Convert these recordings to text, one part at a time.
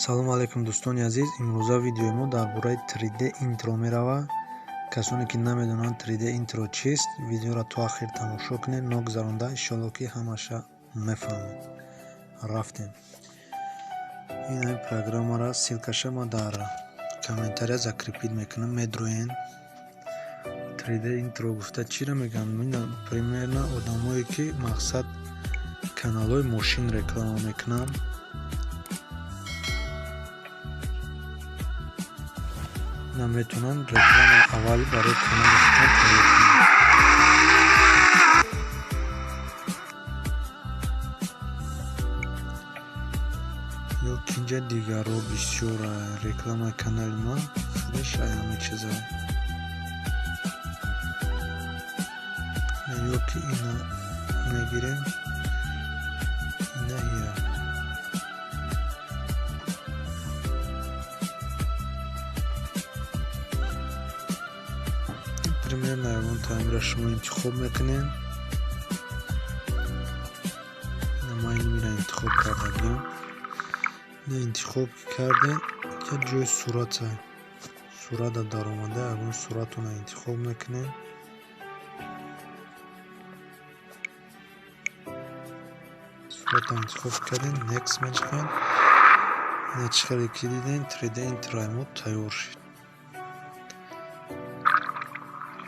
салом алайкум дӯстони азиз, имрӯза видеои мо дар бораи 3D интро меравад. Касоне ки намедонанд 3D интро чист, видеоро то ахир тамошо кунед, нагзаронда, иншоалло ки ҳамаша мефаҳмед. Рафтем. Ин ҳамин программаро ссилкаша мо дар комментария закрепид мекунам. Медроен 3D интро гуфта чиро мегӯям? Примерно одамое ки мақсад каналҳои мошин реклама мекунанд, метавонанд реклама аввал барои каналашон тайёр кунанд. ё кинҷа дигарро бисёр рекламаи канали ман худаш ҳамин чиза. ё ки ина мегирем, ина ира. Примерно ягон таъмирро шумо интихоб мекунед. ман инро интихоб кардагим. интихоб кардем, як ҷои сурата дар омада, ягон суратро интихоб мекунед. суратро интихоб кардем, next мечикем. ина чихеле ки дидем 3D интрои мо тайёр шуд.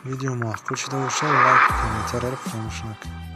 видео маъқул шуда бошад, лайк, комментарияро фаромӯш накунед.